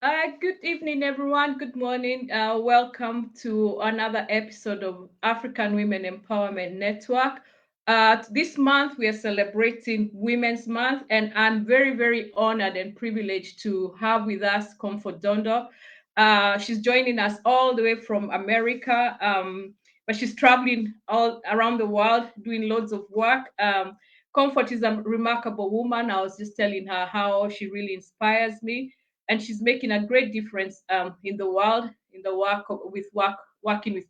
Good evening, everyone. Good morning. Welcome to another episode of African Women Empowerment Network. This month, we are celebrating Women's Month, and I'm very, very honored and privileged to have with us Comfort Dondo. She's joining us all the way from America, but she's traveling all around the world doing loads of work. Comfort is a remarkable woman. I was just telling her how she really inspires me, and she's making a great difference in the world in the working with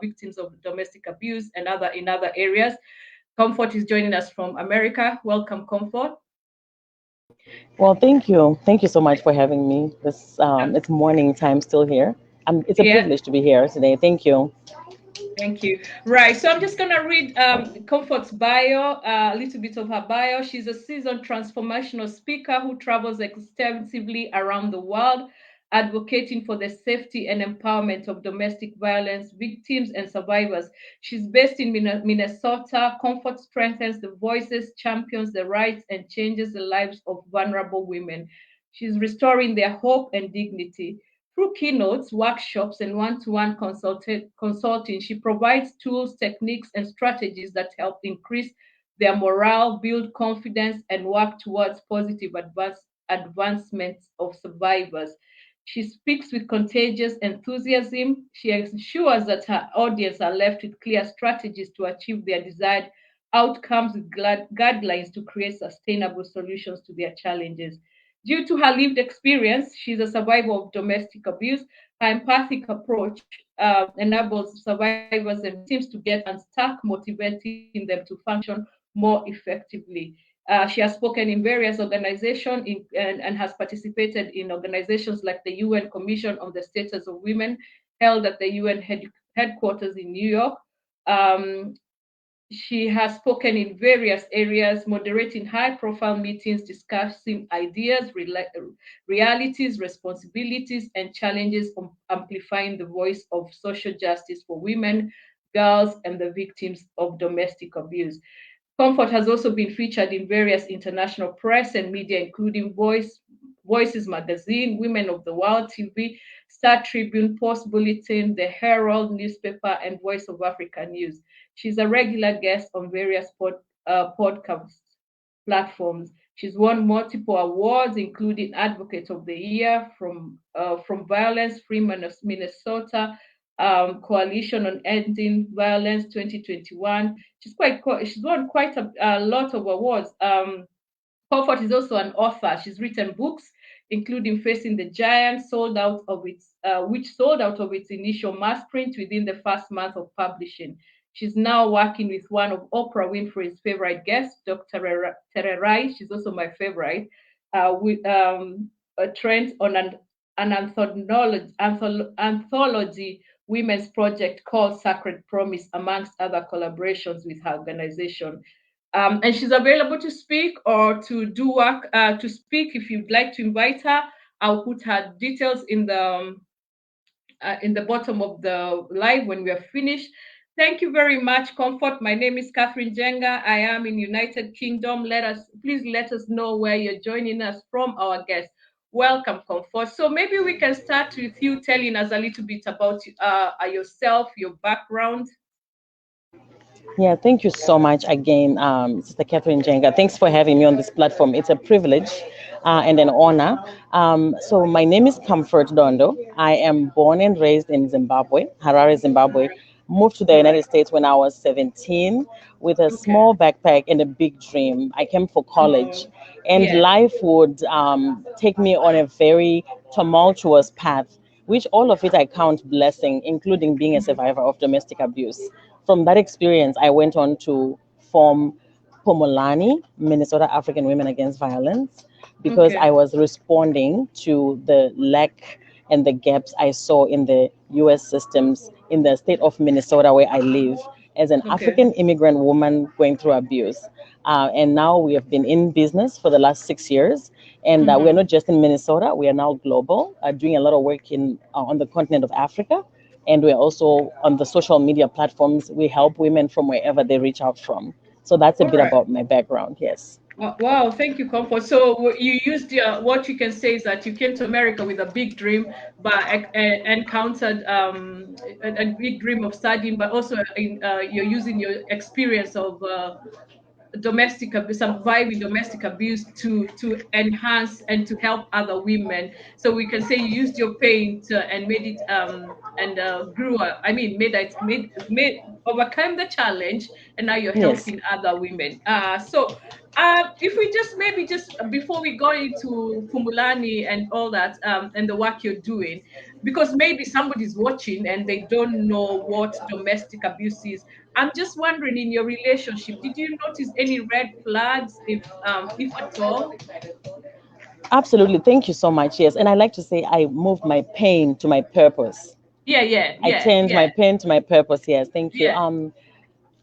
victims of domestic abuse and other areas. Comfort is joining us from America. Welcome, Comfort. Well, thank you. Thank you so much for having me. It's morning time still here. It's a Yeah, privilege to be here today. Thank you. thank you. Right. So I'm just going to read Comfort's bio, a little bit of her bio. She's a seasoned transformational speaker who travels extensively around the world, advocating for the safety and empowerment of domestic violence victims and survivors. She's based in Minnesota. Comfort strengthens the voices, champions the rights, and changes the lives of vulnerable women. She's restoring their hope and dignity. Through keynotes, workshops, and one-to-one consulting, she provides tools, techniques, and strategies that help increase their morale, build confidence, and work towards positive advancements of survivors. She speaks with contagious enthusiasm. She ensures that her audience are left with clear strategies to achieve their desired outcomes with guidelines to create sustainable solutions to their challenges. Due to her lived experience, she's a survivor of domestic abuse. Her empathic approach enables survivors and victims to get unstuck, motivating them to function more effectively. She has spoken in various organizations and has participated in organizations like the UN Commission on the Status of Women, held at the UN headquarters in New York. Um, she has spoken in various areas, moderating high profile meetings, discussing ideas, realities, responsibilities, and challenges of amplifying the voice of social justice for women, girls, and the victims of domestic abuse. Comfort has also been featured in various international press and media, including Voices Magazine, Women of the World TV, Star Tribune, Post Bulletin, The Herald newspaper, and Voice of Africa News. She's a regular guest on various podcast platforms. She's won multiple awards, including Advocate of the Year from Violence Free Minnesota, Coalition on Ending Violence 2021. She's won quite a lot of awards. Comfort is also an author. She's written books, including Facing the Giant, which sold out of its initial mass print within the first month of publishing. She's now working with one of Oprah Winfrey's favorite guests, Dr. Tererai. She's also my favorite. With a trend on an anthology women's project called Sacred Promise, amongst other collaborations with her organization. And she's available to speak or to do work to speak. If you'd like to invite her, I'll put her details in the bottom of the live when we are finished. Thank you very much, Comfort. My name is Catherine Jenga. I am in United Kingdom. Please let us know where you're joining us from, our guest. Welcome, Comfort. So maybe we can start with you telling us a little bit about yourself, your background. Yeah, thank you so much again, Sister Catherine Jenga. Thanks for having me on this platform. It's a privilege and an honor. So my name is Comfort Dondo. I am born and raised in Zimbabwe, Harare, Zimbabwe. Moved to the All right. United States when I was 17 with a Okay. small backpack and a big dream. I came for college, Oh, and yeah. life would take me on a very tumultuous path, which all of it I count blessing, including being a Mhm. survivor of domestic abuse. From that experience, I went on to form Phumulani, Minnesota African Women Against Violence, because I Okay. was responding to the lack and the gaps I saw in the US systems in the state of Minnesota where I live as an Okay. African immigrant woman going through abuse. And now we have been in business for the last 6 years. And we're Hmm. not just in Minnesota, we are now global, doing a lot of work on the continent of Africa. And we're also on the social media platforms. We help women from wherever they reach out from. So that's a All bit right. about my background. Yes. Wow, thank you, Comfort. So you used your, what you can say is that you came to America with a big dream, but encountered a big dream of studying, but also you're using your experience of domestic abuse, surviving domestic abuse to enhance and to help other women. So we can say you used your pain to, and made it and grew. I mean, made overcome the challenge, and now you're Yes. helping other women. If we just maybe just before we go into Phumulani and all that, and the work you're doing, because maybe somebody's watching and they don't know what domestic abuse is. I'm just wondering, in your relationship, did you notice any red flags, if at all? Absolutely. Thank you so much. Yes. And I like to say I moved my pain to my purpose. Yeah, yeah, I yeah, changed yeah, my pain to my purpose. Yes. Thank you. yeah.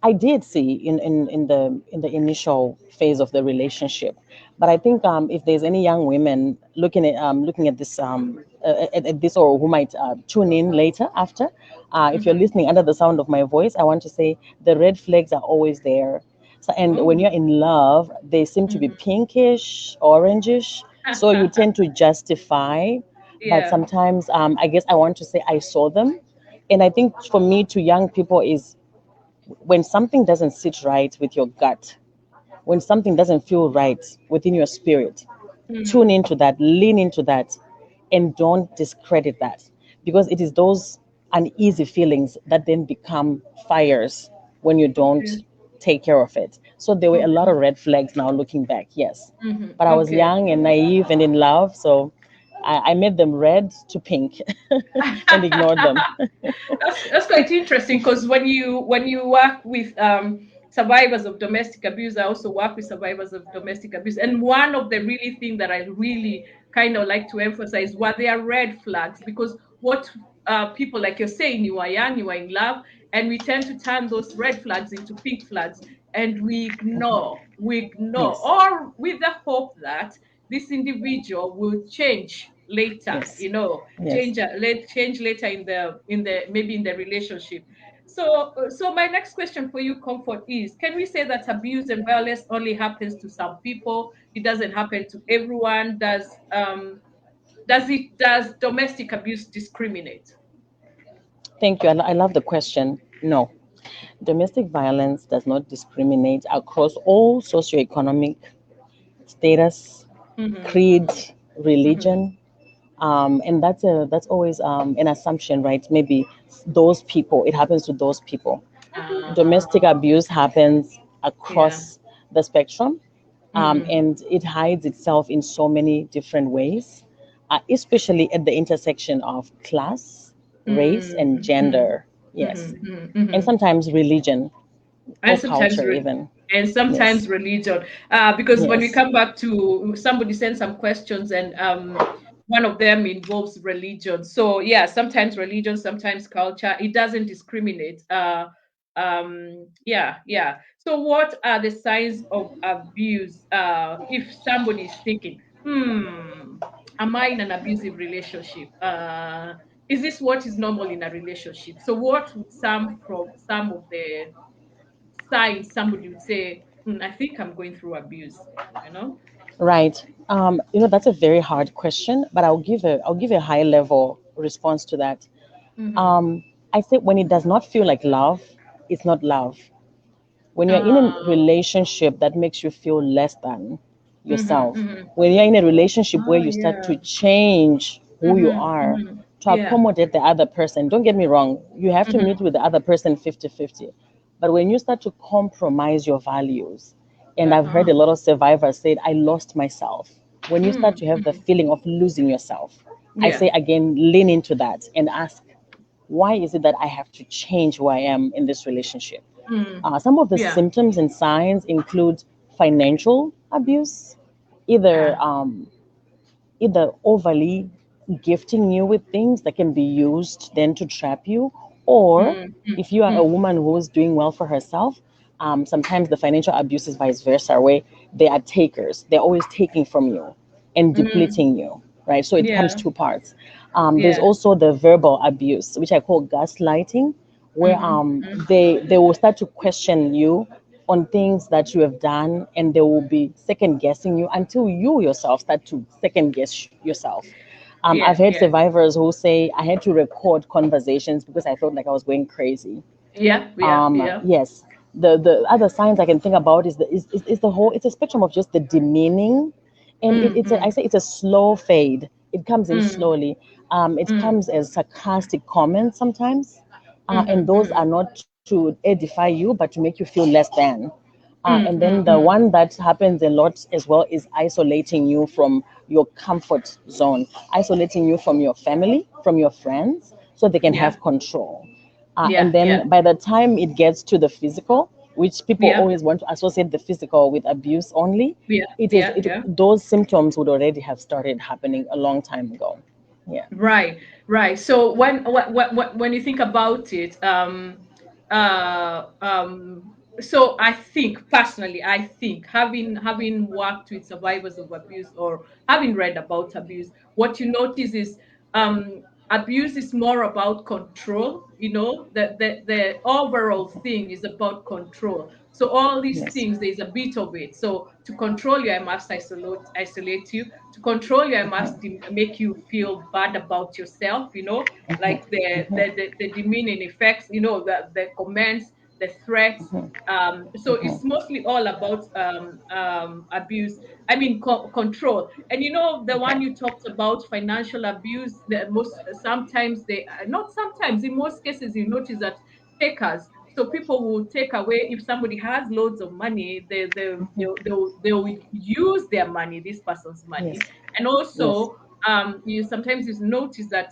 I did see in the initial phase of the relationship, but I think if there's any young women looking at this at this, or who might tune in later after, if you're Mm-hmm. listening under the sound of my voice, I want to say the red flags are always there. So, and when Oh. you're in love, they seem to be Mm-hmm. pinkish, orangish, so you tend to justify. But Yeah. sometimes, I guess I want to say I saw them, and I think for me to young people is when something doesn't sit right with your gut, when something doesn't feel right within your spirit, tune Mm. into that, lean into that, and don't discredit that, because it is those uneasy feelings that then become fires when you Okay. don't take care of it. So there were a lot of Okay. red flags now looking back, yes. Mm-hmm. But I was Okay. young and naive and in love, so I made them red to pink and ignored them. That's quite interesting, because when you work with survivors of domestic abuse, I also work with survivors of domestic abuse, and one of the really thing that I really kind of like to emphasize what they are red flags, because what people, like you're saying, you are young, you are in love, and we tend to turn those red flags into pink flags, and we ignore, Yes, or with the hope that this individual will change later, yes, yes. change later in the maybe in the relationship. So my next question for you, Comfort, is, can we say that abuse and violence only happens to some people? It doesn't happen to everyone. Does domestic abuse discriminate? Thank you. I love the question. No, domestic violence does not discriminate across all socioeconomic status, Mm-hmm. creed, Mm-hmm. religion, and that's always an assumption, right? Maybe those people, it happens to those people. Domestic Uh-huh. abuse happens Yeah. across the spectrum, Mm-hmm. and it hides itself in so many different ways, especially at the intersection of class, race, and Mm-hmm. gender. Yes, Mm-hmm. and Mm-hmm. sometimes religion and or sometimes culture, re- even. and Yes, sometimes religion, because when we yes, come back to, somebody sent some questions, and one of them involves religion. So yeah, sometimes religion, sometimes culture, it doesn't discriminate. Yeah, yeah. So what are the signs of abuse, if somebody is thinking, am I in an abusive relationship? Is this what is normal in a relationship? So what would some of the signs somebody would say, I think I'm going through abuse, you know? right. That's a very hard question, but I'll give a high level response to that. Mm-hmm. Um, I say when it does not feel like love, it's not love. When you're in a Uh, relationship that makes you feel less than mm-hmm, yourself, mm-hmm. when you're in a relationship where Oh, you start yeah. to change who you Mm-hmm, are mm-hmm. to Yeah. accommodate the other person, don't get me wrong, you have to Mm-hmm. meet with the other person 50-50. But when you start to compromise your values, and I've heard Uh-huh. a lot of survivors say, I lost myself. When you start to have the Mm-hmm. feeling of losing yourself, I Yeah. say again, lean into that and ask, why is it that I have to change who I am in this relationship? Mm. Some of the Yeah. symptoms and signs include financial abuse, either Yeah. either overly gifting you with things that can be used then to trap you, or if you are a Mm-hmm. woman who is doing well for herself, sometimes the financial abuse is vice versa, where they are takers. They're always taking from you and Mm-hmm. depleting you, right? So it comes Yeah. two parts. There's Yeah. also the verbal abuse, which I call gaslighting, where Mm-hmm. Mm-hmm. they will start to question you on things that you have done, and they will be second guessing you until you yourself start to second guess yourself. I've Yeah, had yeah, survivors who say I had to record conversations because I felt like I was going crazy. yeah, yeah, yeah. Yes, the other signs I can think about is the whole. It's a spectrum of just the demeaning, and Mm, I mm, say it's a slow fade. It comes in mm, slowly. It mm, comes as sarcastic comments sometimes, and mhm, those are mhm, not to edify you, but to make you feel less than. And mm, then mm, the mm. one that happens a lot as well is isolating you from your comfort zone, isolating you from your family, from your friends, so they can Yeah, have control. And yeah, yeah, then by the time it gets to the physical, which people yeah, always want to associate the physical with abuse only, yeah, it is yeah, yeah. those symptoms would already have started happening a long time ago. Yeah. Right, right. So when you think about it, so I think personally, I think having worked with survivors of abuse or having read about abuse, what you notice is abuse is more about control. You know, the overall thing is about control. So all these Yes. things, there's a bit of it. So to control you, I must isolate you. To control you, I must make you feel bad about yourself, like the demeaning effects, the comments, the threats. So it's mostly all about abuse. I mean, control. And the one you talked about, financial abuse. The most sometimes they not sometimes in most cases you notice that takers. So people will take away if somebody has loads of money, they'll use their money, this person's money, Yes. and Yes. also you sometimes you notice that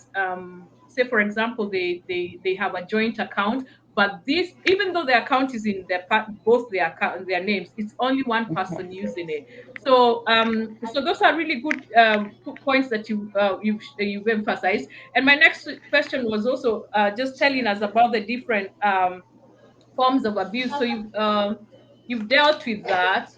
say for example they have a joint account, but this even though the account is in both their account their names, it's only one person using it. So those are really good points that you've emphasized. And my next question was also just telling us about the different forms of abuse. So you've dealt with that.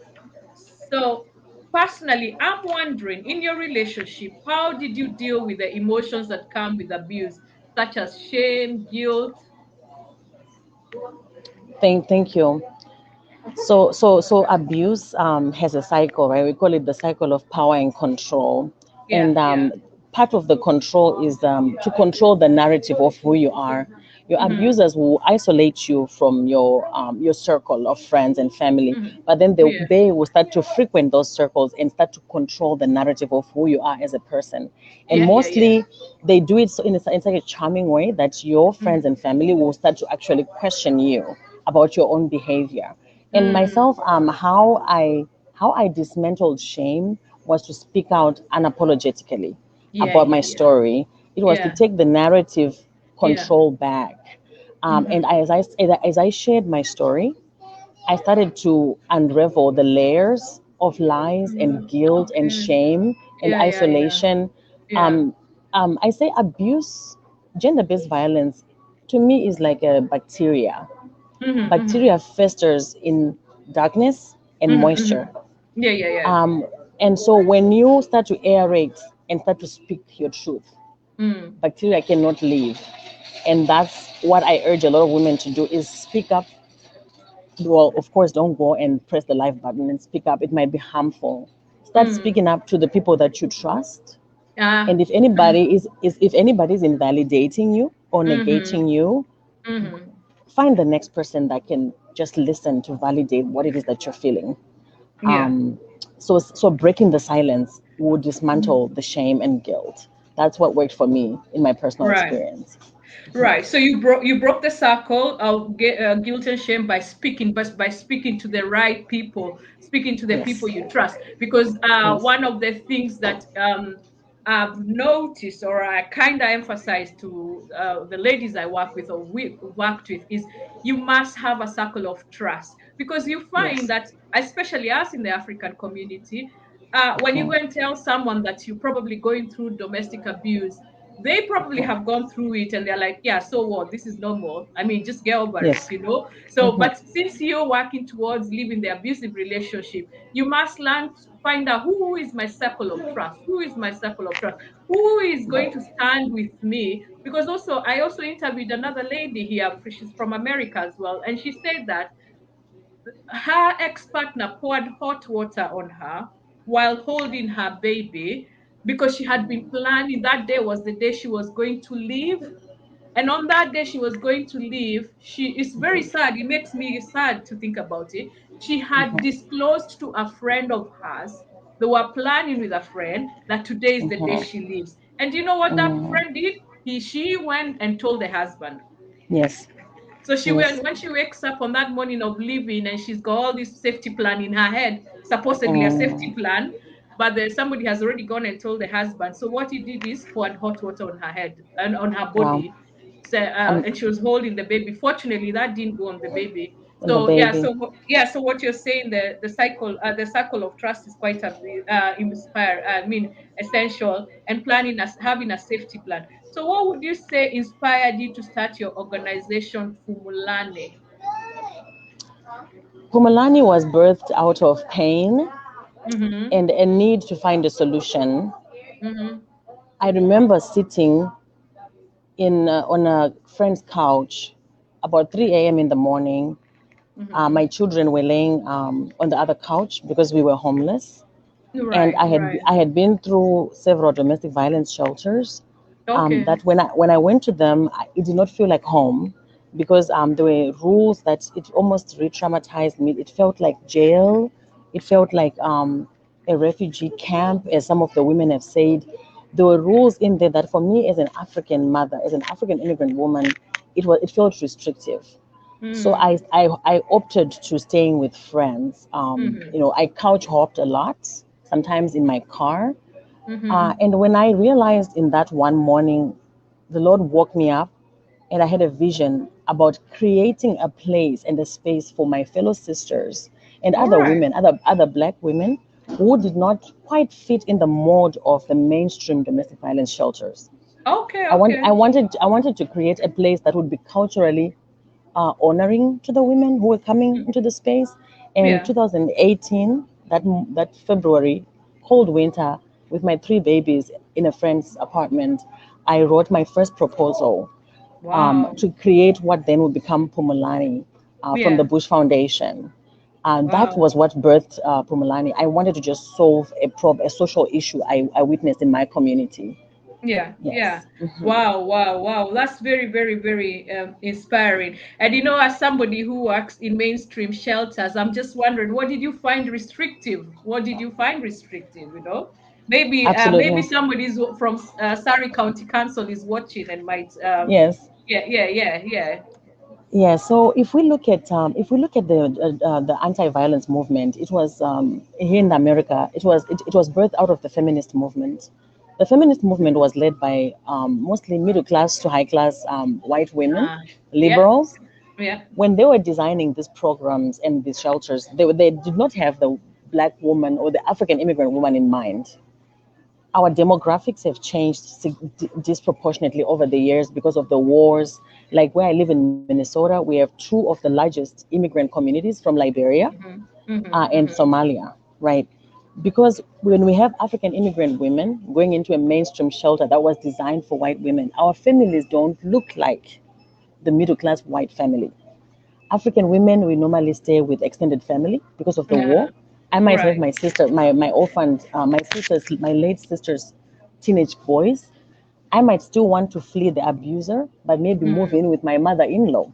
So personally, I'm wondering, in your relationship, how did you deal with the emotions that come with abuse, such as shame, guilt? Thank you. So abuse has a cycle, right? We call it the cycle of power and control. Yeah, And yeah. part of the control is to control the narrative of who you are. Your Mm-hmm. abusers will isolate you from your circle of friends and family, Mm-hmm. but then Yeah. they will start to frequent those circles and start to control the narrative of who you are as a person. And Yeah, yeah, yeah. mostly they do it so in such a charming way that your friends Mm-hmm. and family will start to actually question you about your own behavior. And Mm. myself, how I dismantled shame was to speak out unapologetically Yeah, about my yeah, yeah. story. It was to Yeah. take the narrative Yeah. control back. And Mm-hmm. as I shared my story, I started to unravel the layers of lies and Mm. guilt and Okay. shame and Yeah, yeah, yeah. isolation. Yeah. Um, I say abuse, gender-based violence, to me is like a bacteria. Mm-hmm. Mm-hmm. Bacteria festers in darkness and Mm-hmm. moisture. Mm-hmm. Yeah, yeah, yeah. Um, and so when you start to aerate and start to speak your truth, Mm. bacteria cannot live. And that's what I urge a lot of women to do is speak up. Well, of course, don't go and press the live button and speak up. It might be harmful. Start Mm. speaking up to the people that you trust. And Ah. if anybody is if anybody's invalidating you or Mm-hmm. negating you, Mm-hmm. find the next person that can just listen to validate what it is that you're feeling. Yeah. So breaking the silence will Mhm. dismantle the shame and guilt. That's what worked for me in my personal Right. experience. Right. So you broke the circle of guilt and shame by speaking, but by speaking to the right people, speaking to the people Yes. you trust. Because Yes. one of the things that I've noticed, or I kind of emphasize to the ladies I work with or we worked with, is you must have a circle of trust. Because you find Yes. that, especially us in the African community, when you go and tell someone that you're probably going through domestic abuse, they probably have gone through it and they're like, yeah, so what? This is normal. I mean, just get over Yes. it. So, but since you're working towards leaving the abusive relationship, you must learn to find out who is my circle of trust, who is my circle of trust, who is going Right. to stand with me. Because also, I also interviewed another lady here, she's from America as well, and she said that her ex-partner poured hot water on her while holding her baby because she had been planning. That day was the day she was going to leave. And on that day she was going to leave, she is very sad. It makes me sad to think about it. She had disclosed to a friend of hers. They were planning with a friend that today is the day Mhm. she leaves. And you know what that Mm. friend did? She went and told the husband. Yes. So she Yes. went when she wakes up on that morning of leaving, and she's got all this safety plan in her head, supposedly a safety Mm. plan, but somebody has already gone and told the husband. So what he did is poured hot water on her head and on her Wow. body. So Um, and she was holding the baby. Fortunately, that didn't go on the baby. and the So yeah, baby. so what you're saying, the cycle of trust is quite inspire. I mean, essential, and planning as having a safety plan. So, what would you say inspired you to start your organization, Phumulani? Pumalani was birthed out of pain Mm-hmm. and a need to find a solution. Mm-hmm. I remember sitting in on a friend's couch about 3 a.m. in the morning. Mm-hmm. My children were laying on the other couch because we were homeless, and Right, right. I had been through several domestic violence shelters. Okay. That when I went to them, it did not feel like home because there were rules that it almost re-traumatized me. It felt like jail. It felt like a refugee camp, as some of the women have said. There were rules in there that, for me, as an African mother, as an African immigrant woman, it felt restrictive. So Mm. I opted to staying with friends. Mm-hmm. I couch hopped a lot, sometimes in my car. Mm-hmm. And when I realized in that one morning, the Lord woke me up and I had a vision about creating a place and a space for my fellow sisters and All other right. women, other black women who did not quite fit in the mold of the mainstream domestic violence shelters. Okay, okay. I wanted to create a place that would be culturally honoring to the women who were coming Mm. into the space. And Yeah. 2018, that February, cold winter, with my three babies in a friend's apartment, I wrote my first proposal Wow. to create what then would become Pumulani from the Yeah. Bush Foundation. And that Wow. was what birthed Pumulani. I wanted to just solve a social issue I witnessed in my community. Yeah, yeah. Yes. Hmm. Wow, wow, wow. That's very, very, very inspiring. And as somebody who works in mainstream shelters, I'm just wondering, what did you find restrictive? What did you find restrictive? Maybe Absolutely. somebody from Surrey County Council is watching and might. Yes. Yeah, yeah, yeah, yeah. Yeah, so if we look at the anti-violence movement, it was here in America. It was birthed out of the feminist movement. The feminist movement was led by mostly middle class to high class white women, Uh, yeah, liberals. yeah. When they were designing these programs and these shelters, they did not have the black woman or the African immigrant woman in mind. Our demographics have changed disproportionately over the years because of the wars. Like where I live in Minnesota, we have two of the largest immigrant communities from Liberia Mm-hmm, mm-hmm, and mm-hmm. Somalia, right? Because when we have African immigrant women going into a mainstream shelter that was designed for white women, our families don't look like the middle class white family. African women, we normally stay with extended family because of the Uh, war. I might have right. my sister, my orphaned, my late sister's teenage boys. I might still want to flee the abuser, but maybe move Mm, in with my mother-in-law,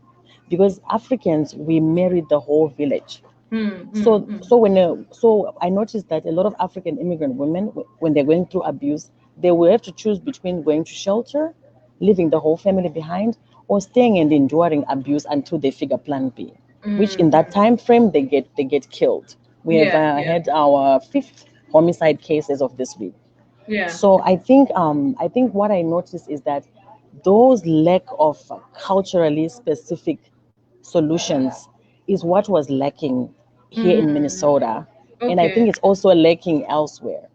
because Africans, we married the whole village. mm, mm, So, mm. so I noticed that a lot of African immigrant women, when they're going through abuse, they will have to choose between going to shelter, leaving the whole family behind, or staying and enduring abuse until they figure Plan B. Which in Mm, that mm. time frame they get killed. We have Yeah, yeah, had our fifth homicide cases of this week. yeah. So I think what I noticed is that those lack of culturally specific solutions is what was lacking here in Mm, Minnesota, and I think okay. it's also lacking elsewhere.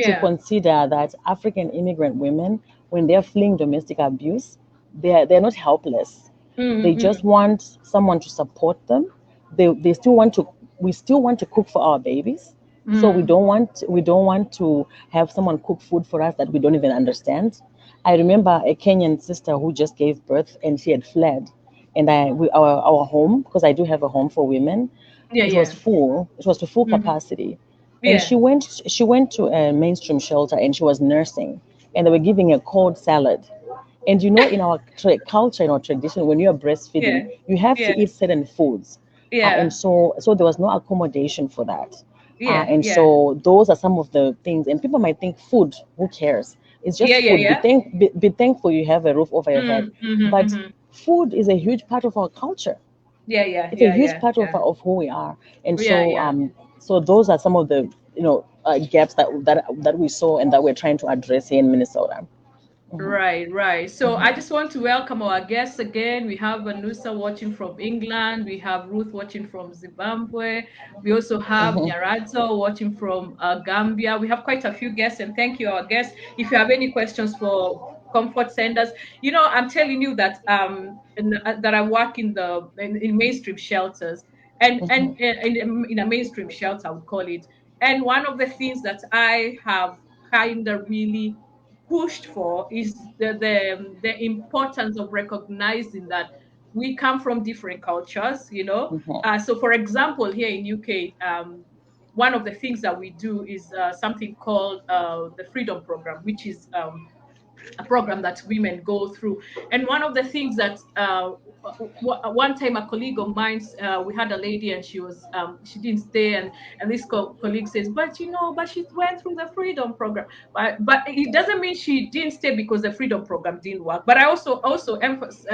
To Yeah. consider that African immigrant women, when they're fleeing domestic abuse, they're not helpless. They Mm, just mm, want someone to support them. They still want to we still want to cook for our babies. So mm. we don't want to have someone cook food for us that we don't even understand. I remember a Kenyan sister who just gave birth and she had fled, and our home, because I do have a home for women. Yeah, It was yeah. full. It was to full Hmm. capacity, and Yeah. she went to a mainstream shelter, and she was nursing, and they were giving her cold salad. And you know, in our culture, in our tradition, when you are breastfeeding, Yeah. you have to Yeah. eat certain foods, and Yeah. so there was no accommodation for that. Yeah. And Yeah. so those are some of the things. And people might think food, who cares? It's Yeah. just Yeah. food. Yeah. Be thankful you have a roof over your head. Mm-hmm, But mm-hmm. food is a huge part of our culture. Yeah. Yeah. It's a Yeah. huge Yeah. part Yeah. of who we are. And Yeah. so Yeah. so those are some of the gaps that we saw and that we're trying to address here in Minnesota. Hmm. Right, right. So I Hmm. just want to welcome our guests again. We have Anusa watching from England. We have Ruth watching from Zimbabwe. We also have Hmm. Nyaradzo watching from Gambia. We have quite a few guests, and thank you, our guests. If you have any questions for Comfort Senders, I'm telling you that that I work in mainstream shelters, and Hmm. in a mainstream shelter, I would call it. And one of the things that I have kind of really pushed for is the importance of recognizing that we come from different cultures. Hmm. So for example, here in UK, one of the things that we do is something called the freedom program, which is a program that women go through. And one of the things that one time a colleague of mine, we had a lady and she didn't stay, and this colleague says, but she went through the freedom program. But it doesn't mean she didn't stay because the freedom program didn't work. But I also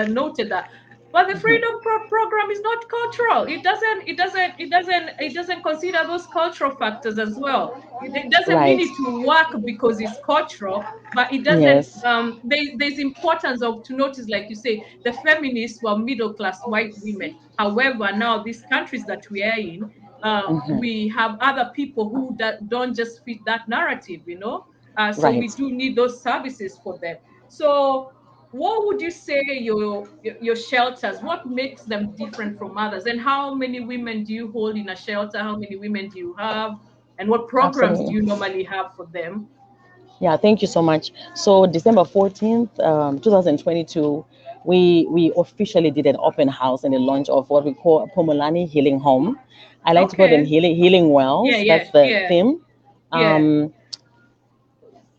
noted that. But the Hmm. freedom program is not cultural. It doesn't consider those cultural factors as well. It doesn't mean Right. it will work because it's cultural, but it doesn't Yes. there's importance of to notice, like you say, the feminists were middle class white women. However, now these countries that we are in, Hmm. we have other people who don't just fit that narrative. So we Right. do need those services for them. So what would you say your shelters, what makes them different from others, and how many women do you hold in a shelter, how many women do you have, and what programs do Absolutely. you normally have for them? Yeah, thank you so much. So December 14th, 2022, we officially did an open house and a launch of what we call Phumulani Healing Home. I like to call them Okay. healing Yeah, wells. yeah, That's the yeah, theme. yeah. Um,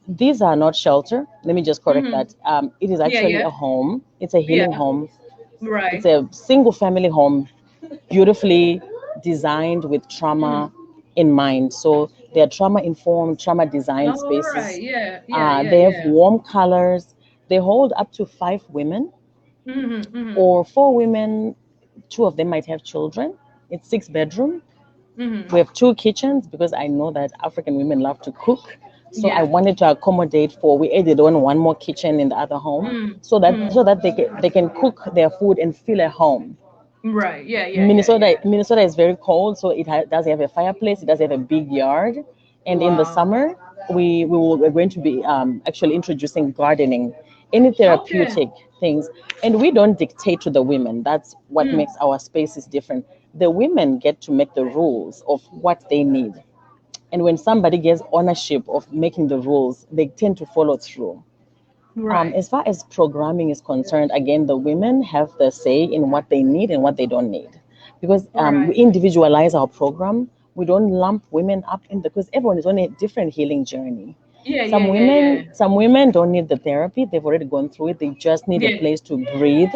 these are not shelter. Let me just correct Mm-hmm. that. It is Yeah, actually yeah, a home. It's a healing yeah. home. It's Right. a single family home, beautifully designed with Mm. trauma in mind. So they're trauma informed, trauma designed All right. spaces. Yeah, yeah, yeah, They have yeah. warm colors. They hold up to 5 women Mm-hmm, mm-hmm, or 4 women. Two of them might have children. It's 6 bedroom. mm-hmm. We have 2 kitchens because I know that African women love to cook. So I Yeah. wanted to accommodate for. We added on one more kitchen in the other home, so that Mm-hmm. they can cook their food and feel at home. Right. Yeah, yeah, yeah, Minnesota yeah. Minnesota is very cold, so does have a fireplace. It does have a big yard, and in the Wow. summer we're going to be actually introducing gardening, any Okay. therapeutic things, and we don't dictate to the women. That's what Mm. makes our spaces different. The women get to make the rules of what they need, and when somebody gets ownership of making the rules, they tend to follow through. Right. As far as programming is concerned, again, the women have the say in what they need and what they don't need. Because we Right. individualize our program, we don't lump women up in because everyone is on a different healing journey. Yeah, yeah, Some yeah, women, yeah. some women don't need the therapy; they've already gone through it. They just need a Yeah. place to breathe.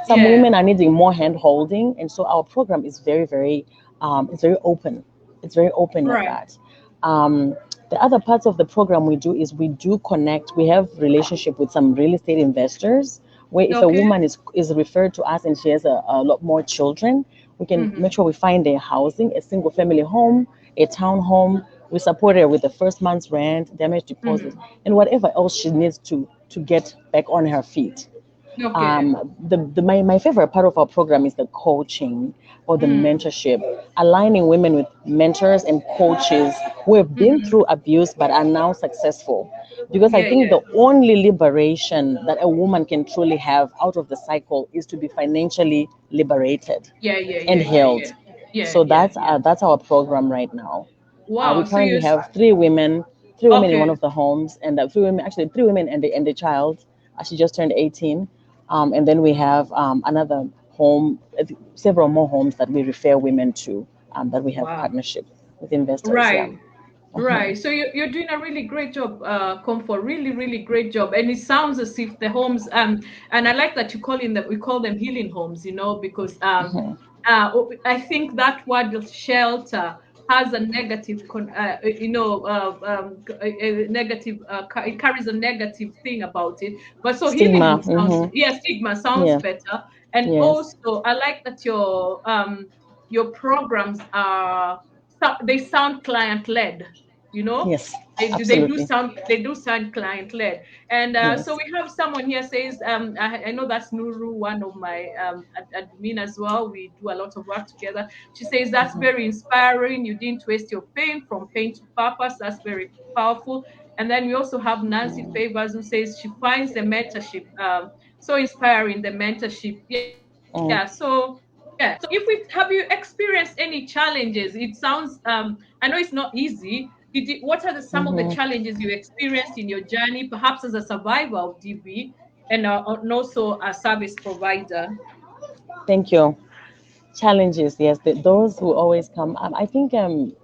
Some Yeah. women are needing more hand holding, and so our program is it's very open. It's very open like Right. that. Um, the other parts of the program we do is we do connect. We have relationship with some real estate investors where if a Okay. woman is referred to us and she has a lot more children, we can Mm-hmm. make sure we find a housing, a single family home, a town home. We support her with the first month's rent, damage deposit, Mm-hmm. and whatever else she needs to get back on her feet. Okay. My favorite part of our program is the coaching or the Mm. mentorship, aligning women with mentors and coaches who have been Mm-hmm. through abuse but are now successful. Because I Yeah, think yeah. the only liberation that a woman can truly have out of the cycle is to be financially liberated Yeah, yeah, and yeah, yeah, healed. yeah. Yeah, So yeah, yeah. that's our program right now. We Wow. So currently you have three women in one okay. of the homes, and 3 women and the child. She just turned 18, and then we have another home, several more homes that we refer women to that we have Wow. partnership with investors. Yeah. Right. Right. So you're doing a really great job, Comfort. Really, really great job. And it sounds as if the homes and I like that you call in that we call them healing homes, because I think that word shelter has a negative a negative it carries a negative thing about it. But so healing Stigma. home sounds, yeah, stigma sounds Yeah. better. And Yes. also I like that your programs are, they sound client led, you know Yes. Absolutely. they do sound client led. And so Yes. we have someone here says, I know that's Nuru, one of my admin as well. We do a lot of work together. She says that's very inspiring. You didn't waste your pain, from pain to purpose. That's very powerful. And then we also have Nancy Favors, who says she finds the mentorship so inspiring, the mentorship. So Mm. yeah, so if we have, you experienced any challenges? It sounds, I know it's not easy. What are some of the Hmm. challenges you experienced in your journey, perhaps as a survivor of DB and also a service provider? Thank you. Challenges, yes, those who always come. I think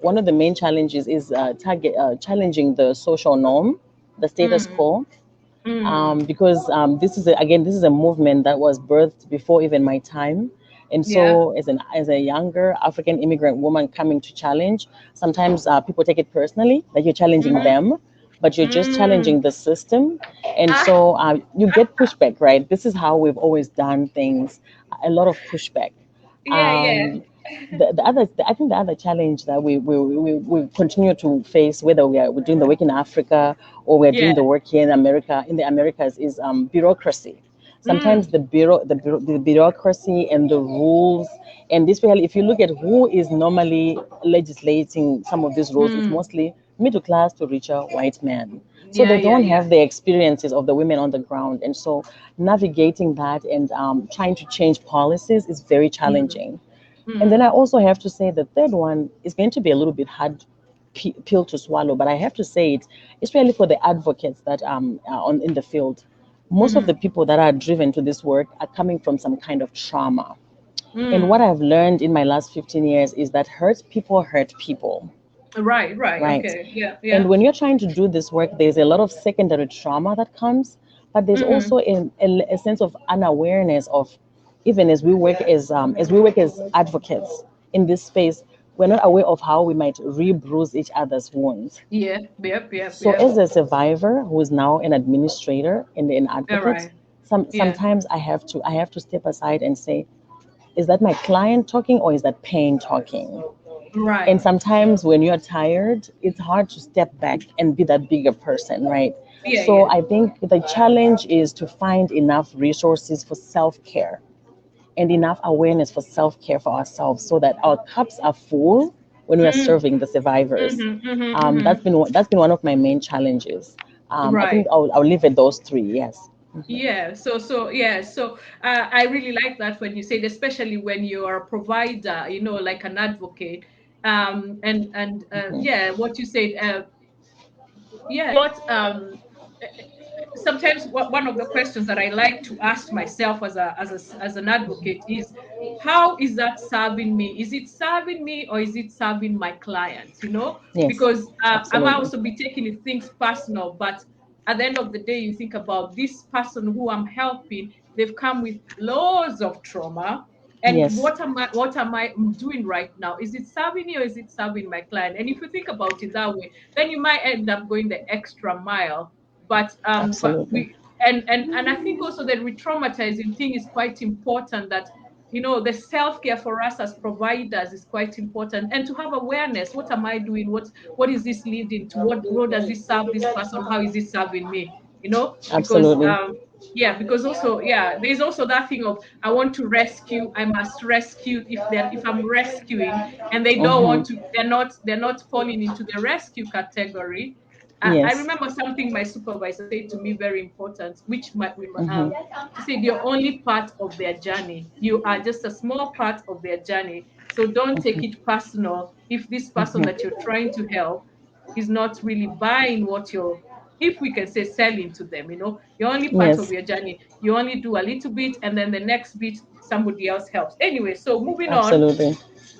one of the main challenges is challenging the social norm, the status Mm, quo, mm, because this is a movement that was birthed before even my time. And yeah. so as a younger African immigrant woman coming to challenge, sometimes people take it personally that you're challenging Mm-hmm. them, but you're just Mm. challenging the system. And Ah, so you get pushback, right? This is how we've always done things, a lot of pushback. yeah, yeah. um, I think the other challenge that we continue to face, whether we're doing the work in Africa or we're Yeah. doing the work here in America, in the Americas, is bureaucracy. Sometimes Mm, the bureaucracy and the rules, and this really, if you look at who is normally legislating some of these rules, it's mm. mostly middle class to richer white men. So Yeah, they yeah, don't yeah. have the experiences of the women on the ground, and so navigating that and trying to change policies is very Mm, challenging. And then I mm, also have to say the third one is going to be a little bit hard pill to swallow, but I have to say it, especially for the advocates that are in the field. Most of the mm, people that are driven to this work are coming from some kind of trauma. And what mm. I've learned in my last 15 years is that hurt people, Right, right. right? Okay. Yeah, And yeah. when you're trying to do this work, there's a lot of secondary trauma that comes, but there's Mm, also a sense of unawareness of, even as we work as advocates in this space, we're not aware of how we might re-bruise each other's wounds. yeah. Yep, yep, So yep. as a survivor who is now an administrator and an All advocate, right. Yeah. sometimes I have to step aside and say, is that my client talking or is that pain talking? And Right. sometimes when you're tired, it's hard to step back and be that bigger person, right? Yeah, So yeah. I think the challenge is to find enough resources for self care and enough awareness for self care for ourselves so that our cups are full when we are Mm, serving the survivors. mm-hmm, mm-hmm, mm-hmm. That's been one of my main challenges. I think Right. I'll leave it those three. Yes. Yeah. So I really like that when you said, especially when you are a provider, like an advocate. And yeah, what you said. Yeah. What sometimes one of the questions that I like to ask myself as an advocate is, how is that serving me? Is it serving me or is it serving my clients? Yes. Because I might Absolutely. also be taking things personal, but at the end of the day, you think about this person who I'm helping. They've come with loads of trauma. And Yes. what am I doing right now? Is it serving me or is it serving my client? And if you think about it that way, then you might end up going the extra mile. But Absolutely. we and I think also the re-traumatizing thing is quite important, that the self-care for us as providers is quite important, and to have awareness. What am I doing? What is this leading to? What role does this serve this person? How is this serving me? Because Absolutely. yeah, because also, yeah, there's also that thing of, I want to rescue, I must rescue. If I'm rescuing and they don't Hmm. want to, they're not falling into the rescue category. I Yes. remember something my supervisor said to me, very important, which Hmm. she said, you're only part of their journey. You are just a small part of their journey. So don't take it personal if this person that you're trying to help is not really buying what you're, if we can say, selling to them. You're only part of Yes. your journey. You only do a little bit, and then the next bit somebody else helps. Anyway, so moving on. Absolutely.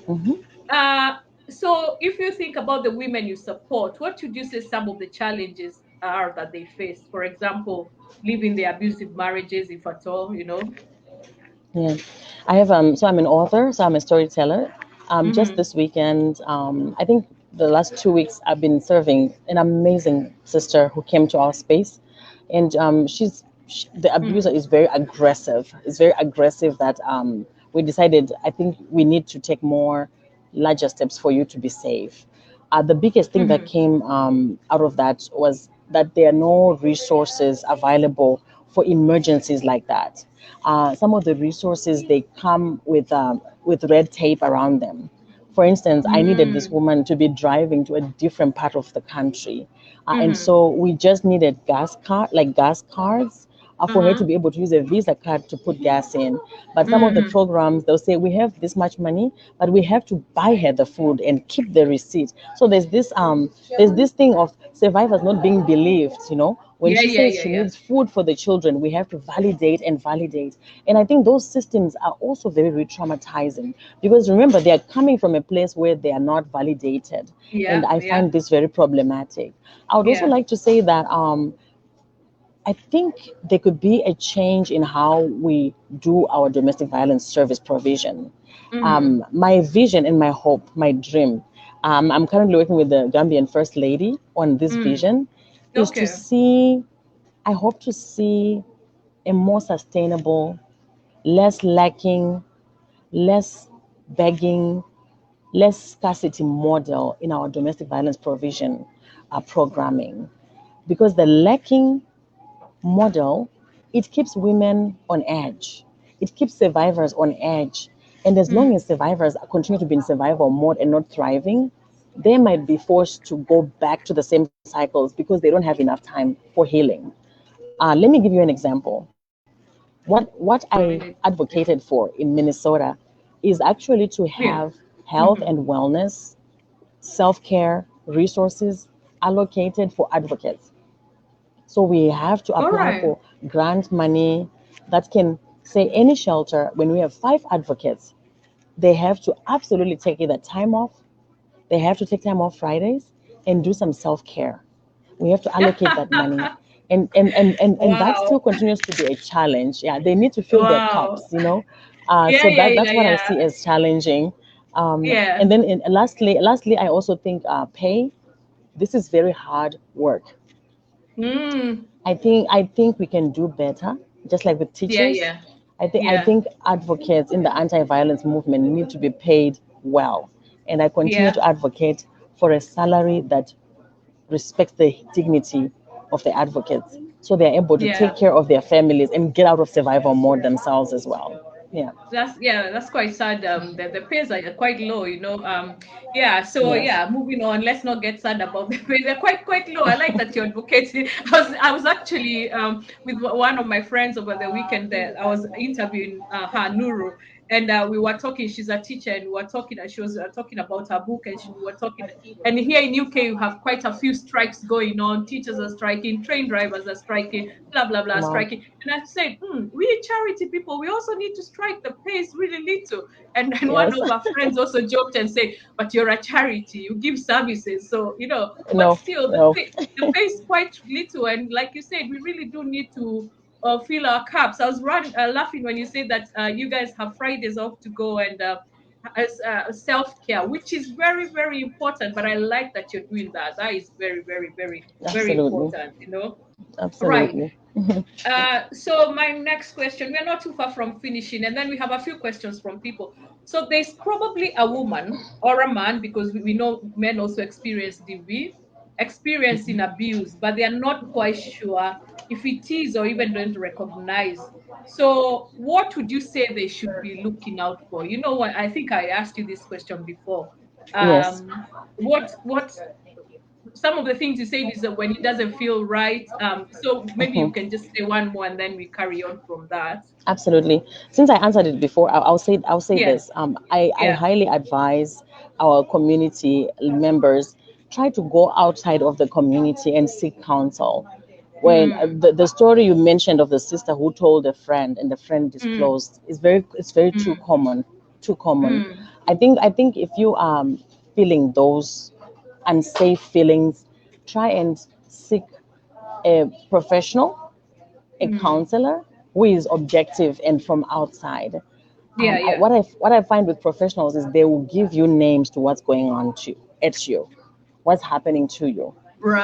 Hmm. Uh, so if you think about the women you support, what would you say some of the challenges are that they face? For example, leaving the abusive marriages, if at all, you know? Yeah, I have so I'm an author, so I'm a storyteller. Just Mm-hmm. this weekend, I think the last 2 weeks I've been serving an amazing sister who came to our space, and the abuser Mm-hmm. is very aggressive. It's very aggressive that we decided I think we need to take more larger steps for you to be safe. The biggest thing that Mm-hmm. came out of that was that there are no resources available for emergencies like that. Some of the resources they come with red tape around them. For instance, I needed this Mm-hmm. woman to be driving to a different part of the country, and Mm-hmm. so we just needed gas cards, for her to Uh-huh. be able to use a Visa card to put gas in. But some of the Mm-hmm. programs, they'll say, we have this much money, but we have to buy her the food and keep the receipt. So there's this thing of survivors not being believed, when Yeah, she yeah, says yeah, she yeah. needs food for the children, we have to validate and validate. And I think those systems are also very re-traumatizing, because remember, they are coming from a place where they are not validated. And Yeah, I yeah, find this very problematic. I would also yeah. like to say that I think there could be a change in how we do our domestic violence service provision. Mm-hmm. My vision and my hope, my dream, I'm currently working with the Gambian First Lady on this Mm. vision, is to Okay. see, I hope to see a more sustainable, less lacking, less begging, less scarcity model in our domestic violence provision programming. Because the lacking model, it keeps women on edge. It keeps survivors on edge. And as long Mm. as survivors continue to be in survival mode and not thriving, they might be forced to go back to the same cycles because they don't have enough time for healing. Let me give you an example. What I Community. advocated for in Minnesota is actually to Yeah. have health Mm-hmm. and wellness, self care resources allocated for advocates. So we have to All apply right. for grant money that can say any shelter, when we have 5 advocates, they have to absolutely take either time off, they have to take time off Fridays and do some self care. We have to allocate that money. And that still Wow. continues to be a challenge. Yeah, they need to fill their Wow. cups. Yeah, So yeah, that's yeah, what I yeah. see as challenging. Yeah. And then lastly, I also think pay. This is very hard work. Mm. I think we can do better, just like with Yeah, teachers. yeah, I yeah, think advocates in the anti-violence movement need to be paid well, and I continue yeah, to advocate for a salary that respects the dignity of the advocates, so they're able to take yeah. care of their families and get out of survival mode themselves as well. Yeah. That's quite sad. The pays are quite low, you know. Yeah. So Yes. yeah, moving on. Let's not get sad about the pays. They're quite low. I like that you're advocating. I was actually with one of my friends over the weekend. There, I was interviewing her Nuru, and we were talking. She's a teacher, and we were talking. And she was talking about her book, and we were talking. And here in UK, you have quite a few strikes going on. Teachers are striking, train drivers are striking, blah blah blah, Wow. striking. And I said, we charity people, we also need to strike. The pay is really little. And one Yes. of our friends also joked and said, but you're a charity, you give services. So, but No. still, No. the pay is quite little. And like you said, we really do need to fill our cups. I was laughing when you said that you guys have Fridays off to go and as self-care, which is very, very important. But I like that you're doing that. That is very, very, very, very Absolutely. important. Right. Absolutely. So my next question, we're not too far from finishing, and then we have a few questions from people. So there's probably a woman or a man, because we know men also experience DV, experiencing abuse, but they are not quite sure if it is or even don't recognize. So what would you say they should be looking out for? You know what? I think I asked you this question before. Yes. What some of the things you said is that when it doesn't feel right. So maybe you Mhm. can just say one more and then we carry on from that. Absolutely. Since I answered it before, I'll say Yeah, this. I yeah. highly advise our community members try to go outside of the community and seek counsel. When Mm, the story you mentioned of the sister who told a friend and the friend mm, disclosed is very, it's very too mm, common, too common. mm. I think if you feeling those unsafe feelings, try and seek a professional, a Mm. counselor who is objective and from outside. Yeah, yeah. What I find with professionals is they will give you names to what's going on to at you, what's happening to you.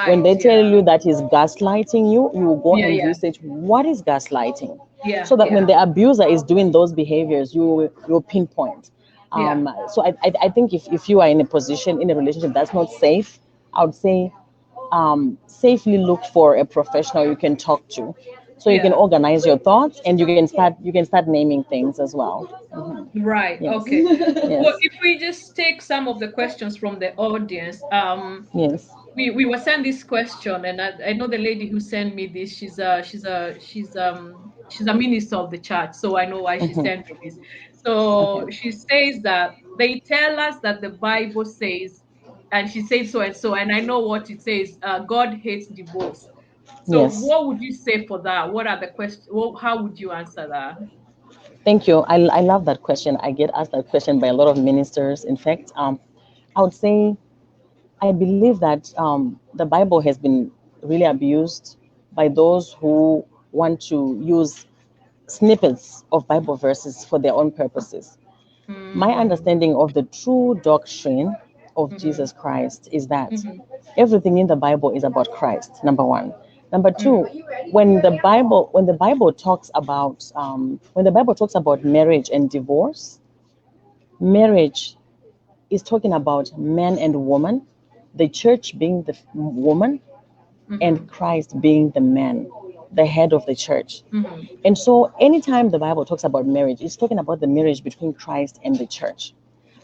When Right. they tell Yeah. you that he's gaslighting you, you will go Yeah, and yeah. research what is gaslighting, Yeah, so that when yeah. the abuser is doing those behaviors, you'll pinpoint. Yeah. So I think if you are in a position in a relationship that's not safe, I would say safely look for a professional you can talk to, so you can Yeah. organize your thoughts and you can start naming things as well. Right. Yes. Okay. So Yes. if we just take some of the questions from the audience, Yes. we were sent this question, and I know the lady who sent me this. She's a minister of the church, so I know why she Hmm. sent me this. So Okay. she says that they tell us that the Bible says, and she says so and so, and I know what it says. God hates divorce. So Yes. what would you say for that? What are the questions? How would you answer that? Thank you. I love that question. I get asked that question by a lot of ministers. In fact, I would say I believe that the Bible has been really abused by those who want to use snippets of Bible verses for their own purposes. My Mm, understanding of the true doctrine of mm-hmm, Jesus Christ is that mm-hmm, everything in the Bible is about Christ. Number one. Number mm, two, when the Bible talks about marriage and divorce, marriage is talking about man and woman, the church being the woman, and mm-hmm, Christ being the man, the head of the church. mm-hmm. And so, anytime the Bible talks about marriage, it's talking about the marriage between Christ and the church.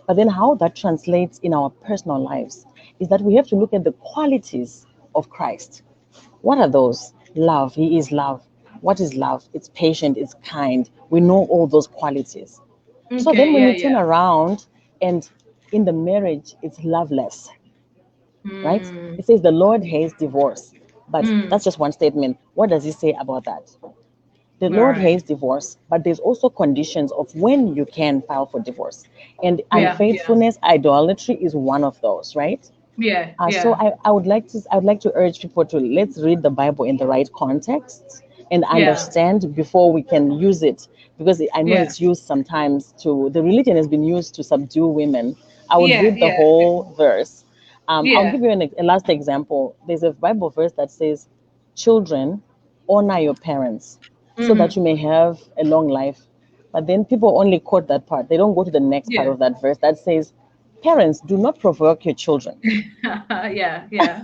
But then, how that translates in our personal lives is that we have to look at the qualities of Christ. What are those? Love. He is love. What is love? It's patient, it's kind. We know all those qualities. So then, Okay, when yeah, you turn yeah. around and in the marriage, it's loveless, right? Mm, It says the Lord hates divorce. But mm, that's just one statement. What does he say about that? The all Lord right. hates divorce, but there's also conditions of when you can file for divorce. And Yeah, yeah, unfaithfulness, idolatry is one of those, right? yeah, So yeah, I would like to urge people to let's read the Bible in the right context and yeah, understand before we can use it, because I know yeah, it's used sometimes to the religion has been used to subdue women. I would yeah, read the yeah, whole verse. I'll yeah. give you a last example. There's a Bible verse that says, "Children, honor your parents, so that Mm-hmm. you may have a long life." But then people only quote that part. They don't go to the next part Yeah. of that verse that says, "Parents, do not provoke your children." Yeah, yeah,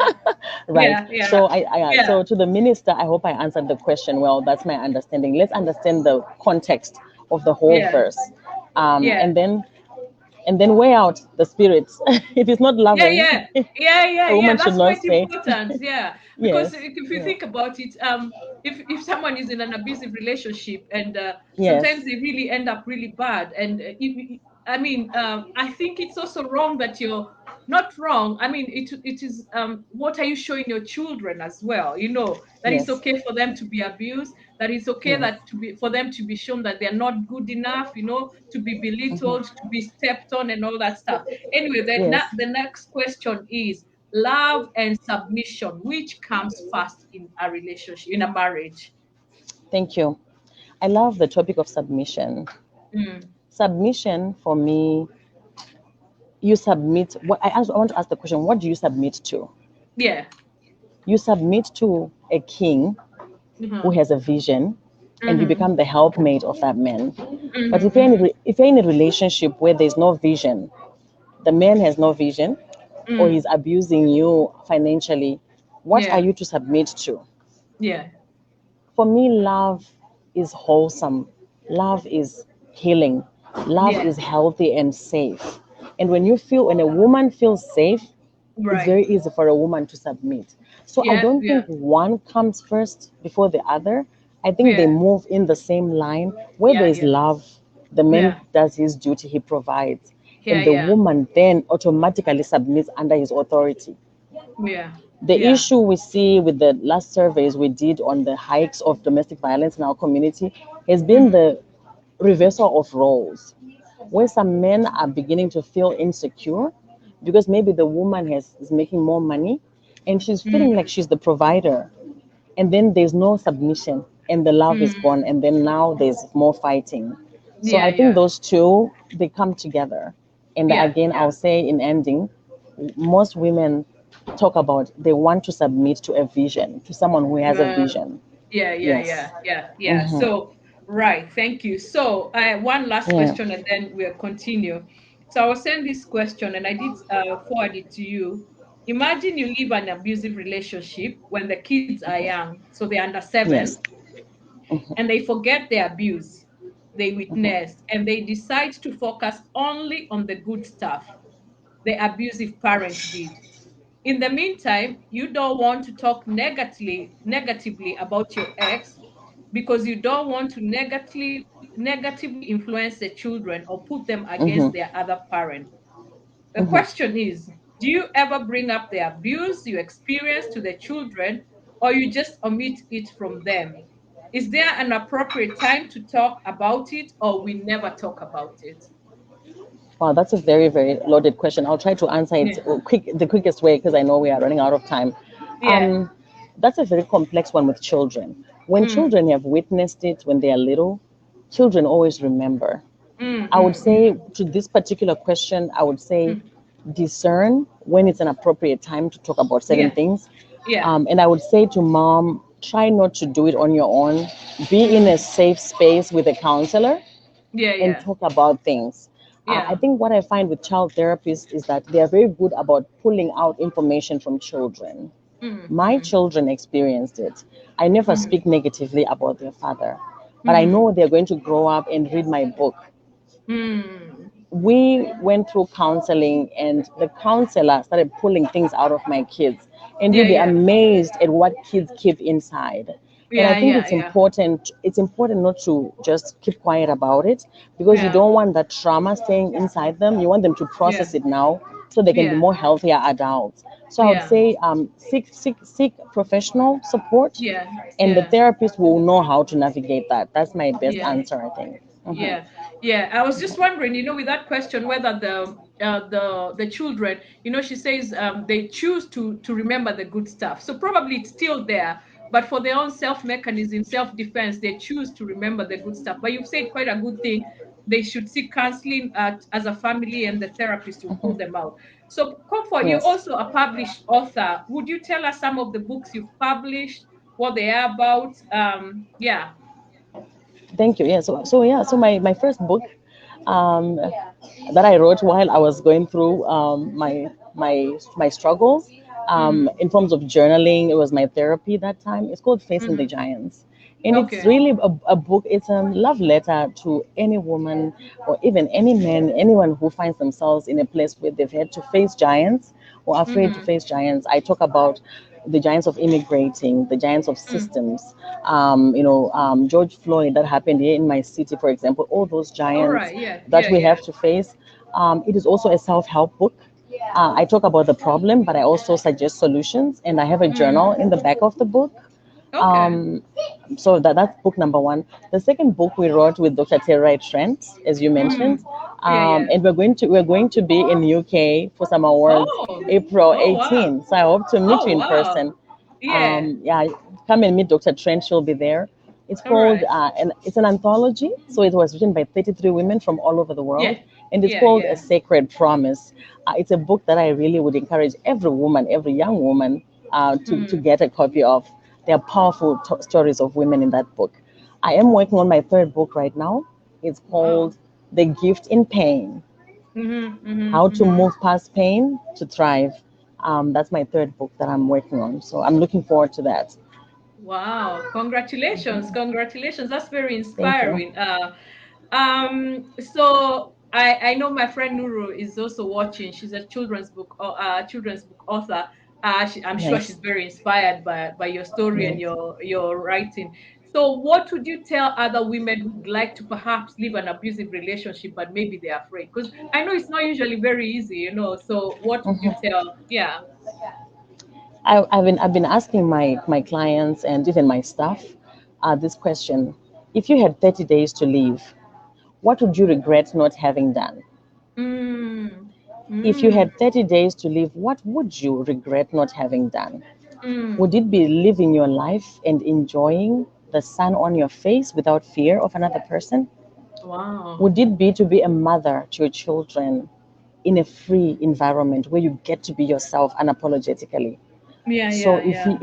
Right. yeah, yeah, So yeah, so to the minister, I hope I answered the question well. That's my understanding. Let's understand the context of the whole yeah, verse, yeah. and then weigh out the spirits. If it's not Yeah, loving, yeah, yeah, yeah, a yeah. woman should That's not quite stay. important. Yeah, because Yes. if you Yeah. think about it, if someone is in an abusive relationship and sometimes Yes. they really end up really bad, and I mean, I think it's also wrong that you're not wrong. I mean, it is. What are you showing your children as well? You know that it's Yes. okay for them to be abused. That it's okay Yes. that to be for them to be shown that they're not good enough. You know, to be belittled, to be stepped on, and all that stuff. Anyway, Yes. the next question is love and submission. Which comes first in a relationship, in a marriage? Thank you. I love the topic of submission. Mm. Submission for me, you submit. I want to ask the question: what do you submit to? Yeah. You submit to a king who Mm-hmm. has a vision, and you Mm-hmm. become the helpmate of that man. But if Mm-hmm. you're in Mm-hmm. a relationship where there's no vision, the man has no vision, or he's Mm. abusing you financially, what are Yeah. you to submit to? Yeah. For me, love is wholesome. Love is healing. Love Yeah. is healthy and safe. And when a woman feels safe, it's Right. very easy for a woman to submit. So I Yeah. don't Yeah. think one comes first before the other. I think they Yeah. move in the same line. Where Yeah. there's Yeah. love, the man Yeah. does his duty, he provides. Yeah. And the Yeah. woman then automatically submits under his authority. Yeah. The Yeah. issue we see with the last surveys we did on the hikes of domestic violence in our community has been Mm-hmm. the reversal of roles. where some men are beginning to feel insecure because maybe the woman is making more money and she's feeling like Mm, she's the provider, and then there's no submission and the love is mm. gone, and then now there's more fighting. So Yeah, I think yeah, those two, they come together. And yeah, again, yeah. I'll say in ending, most women talk about they want to submit to a vision, to someone who has a Uh, vision. yeah, yeah, Yes. yeah, yeah, yeah. Hmm. So, right, thank you. So, one last Yeah. question and then we'll continue. So, I was send this question and I did forward it to you. Imagine you live an abusive relationship when the kids are young, so they're under seven, Yes. Hmm. and they forget the abuse they Hmm. witnessed and they decide to focus only on the good stuff the abusive parent did. In the meantime, you don't want to talk negatively about your ex because you don't want to negatively influence the children or put them against Hmm. their other parent. The Hmm. question is, do you ever bring up the abuse you experienced to the children or you just omit it from them? Is there an appropriate time to talk about it or we never talk about it? Wow, that's a very, very loaded question. I'll try to answer it Yeah. the quickest way because I know we are running out of time. Yeah. Um, that's a very complex one with children. When Mm, children have witnessed it when they are little, children always remember. mm, I would mm, say to this particular question, I would say mm. discern when it's an appropriate time to talk about certain Yeah. things. Yeah. And I would say to mom, try not to do it on your own. Be in a Mm. safe space with a counselor Yeah, and yeah. talk about things. I Yeah. think what I find with child therapists is that they are very good about pulling out information from children. Mm, My mm, children experienced it. I never mm, speak negatively about their father, but I mm, know they're going to grow up and read my book. mm. We went through counseling, and the counselor started pulling things out of my kids, and you'll Yeah, be yeah. amazed at what kids keep inside. And I Yeah, think yeah, it's yeah. important, not to just keep quiet about it, because you Yeah. don't want that trauma staying inside them. You want them to Yeah. process it now so they can be Yeah. more healthier adults. So I would Yeah. say seek professional support, Yeah. and the Yeah. therapist will know how to navigate that. That's my best Yeah. answer, I think. Hmm. Yeah, yeah. I was just wondering, with that question, whether the children, she says they choose to remember the good stuff. So probably it's still there, but for their own self mechanism, self defense, they choose to remember the good stuff. But you've said quite a good thing. They should seek counseling as a family, and the therapist will pull them out. So, Comfort, you're Yes. also a published author. Would you tell us some of the books you've published, what they are about? Yeah. Thank you. Yeah. So my first book um, that I wrote while I was going through my struggles Mm. in terms of journaling. It was my therapy that time. It's called Facing the Mm. Giants, and it's Okay. really a book. It's a love letter to any woman or even any man, anyone who finds themselves in a place where they've had to face giants or are afraid to Mm-hmm. face giants. I talk about the giants of immigrating, the giants of Mm. systems, George Floyd that happened here in my city, for example, all those All giants right. Yeah. that Yeah. we Yeah. have to face. It is also a self help book. I talk about the problem, but I also suggest solutions, and I have a journal Mm. in the back of the book. Okay. Um, so that's book number one. The second book we wrote with Dr. Terry Trent, as you mentioned, Mm. Yeah. Yeah. and we're going to be in UK for some awards Oh. April Oh. Wow. 18. So I hope to meet you Oh. in Wow. person. Yeah. Yeah, come and meet Dr. Trent. She'll be there. It's All called right. and it's an anthology. So it was written by 33 women from all over the Yeah. world, and it's Yeah. called A Yeah. Sacred Promise. It's a book that I really would encourage every woman, every young woman, to Mm. get a copy of. There are powerful stories of women in that book. I am working on my third book right now. It's Wow. called The Gift in Pain: Mm-hmm. Mm-hmm. How to Mm-hmm. Move Past Pain to Thrive. That's my third book that I'm working on. So I'm looking forward to that. Wow. Congratulations. Congratulations. That's very Thank you. inspiring. So I know my friend Nuru is also watching. She's a children's book author. I'm sure she's Nice. very inspired by your story and Yes. your writing. So what would you tell other women who'd like to perhaps leave an abusive relationship, but maybe they're afraid? Because I know it's not usually very easy. So what would you tell? Yeah. I've been asking my clients and even my staff this question: If you had 30 days to leave, what would you regret not having done? Mm. If you Mm. had 30 days to live, what would you regret not having done? Would Mm. it be living your life and enjoying the sun on your face without fear of another person? Wow. Would it be to be a mother to your children in a free environment where you get to be yourself unapologetically? Yeah, So yeah, yeah.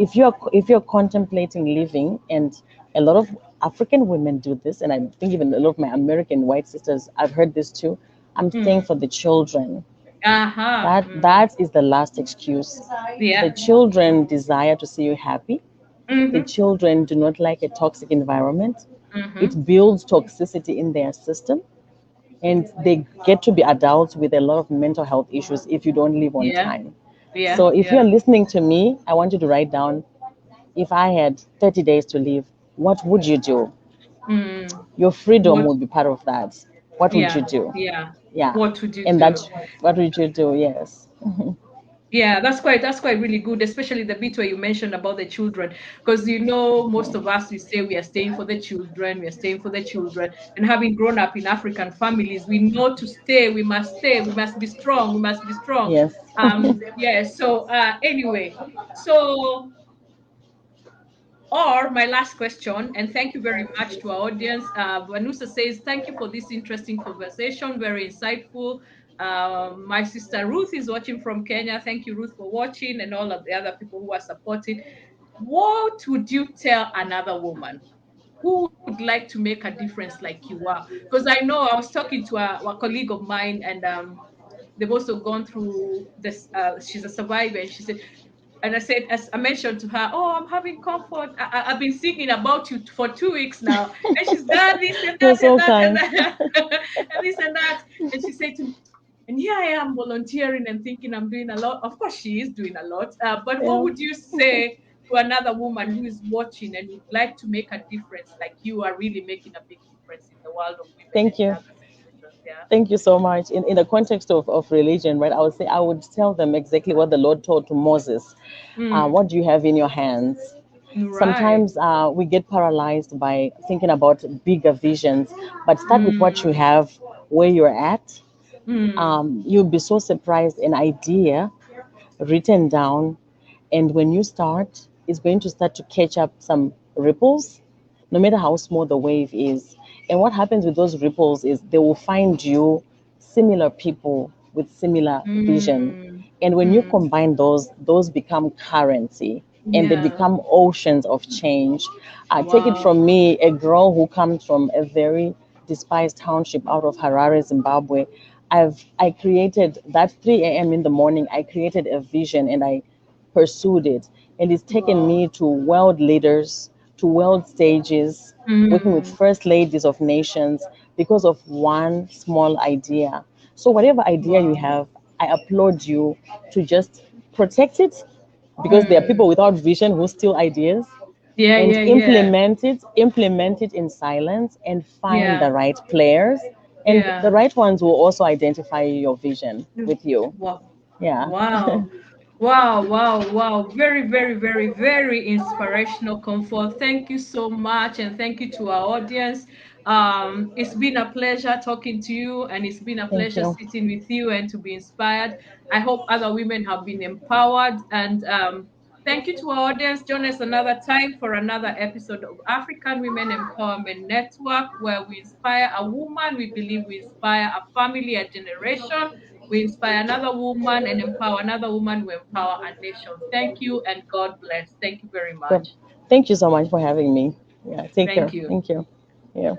if you're contemplating living, and a lot of African women do this, and I think even a lot of my American white sisters, I've heard this too. I'm staying Mm. for the children. Aha. That is the last excuse. The Yeah. children desire to see you happy. The Mm-hmm. children do not like a toxic environment. Mm-hmm. It builds toxicity in their system, and they get to be adults with a lot of mental health issues if you don't live on Yeah. time. Yeah. So if you're Yeah. listening to me, I want you to write down, if I had 30 days to live, what would you do? Mm. Your freedom What? would be part of that. What would you Yeah. do? Yeah. Yeah. What would you And that, do? what would you do? Yes. Yeah, that's quite really good, especially the bit where you mentioned about the children, because most of us we say we are staying for the children, we are staying for the children, and having grown up in African families, we know to stay, we must be strong, we must be strong. Yes. Yeah. So anyway, so or my last question, and thank you very much to our audience. Vanusa says, thank you for this interesting conversation, very insightful. My sister Ruth is watching from Kenya. Thank you, Ruth, for watching, and all of the other people who are supporting. What would you tell another woman who would like to make a difference like you are? Because I know I was talking to a colleague of mine, and they've also gone through this. She's a survivor, and she said, and I said, as I mentioned to her, oh, I'm having comfort. I've been thinking about you for 2 weeks now. And she's done this and You're that and so that and kind. that and this and that. And she said to me, and here I am volunteering and thinking I'm doing a lot. Of course, she is doing a lot. But what Yeah. would you say to another woman who is watching and would like to make a difference like you are really making a big difference in the world of women and Thank in you. other situations? Yeah. Thank you so much. In the context of religion, right, I would tell them exactly what the Lord told to Moses. Mm, What do you have in your hands? right. Sometimes we get paralyzed by thinking about bigger visions, but start with what you Mm, have where you're at. mm, You'll be so surprised. An idea written down, and when you start, it's going to start to catch up some ripples, no matter how small the wave is. And what happens with those ripples is they will find you similar people with similar vision. mm, And when you mm. combine those become currency, and they Yeah. become oceans of change. Take it Wow. from me, a girl who comes from a very despised township out of Harare, Zimbabwe. I created that 3 a.m. in the morning. I created a vision and I pursued it. And it's taken Wow. me to world leaders, to world stages, working with Mm. first ladies of nations because of one small idea. So, whatever idea you Wow. have, I applaud you to just protect it, because there are people Mm. without vision who steal ideas, Yeah, and yeah, yeah. implement it in silence, and find Yeah. the right players, and the Yeah. right ones will also identify your vision Mm. with you. Wow. Yeah. Wow. Wow, wow, wow. Very, very, very, very inspirational, Comfort. Thank you so much. And thank you to our audience. It's been a pleasure talking to you, and it's been a Thank pleasure you. sitting with you and to be inspired. I hope other women have been empowered. And thank you to our audience. Join us another time for another episode of African Women Empowerment Network, where we inspire a woman. We believe we inspire a family, a generation. We inspire another woman and empower another woman. We empower a nation. Thank you and God bless. Thank you very So, much. thank you so much for having me. Yeah. Take care. Thank you. Thank you. Yeah.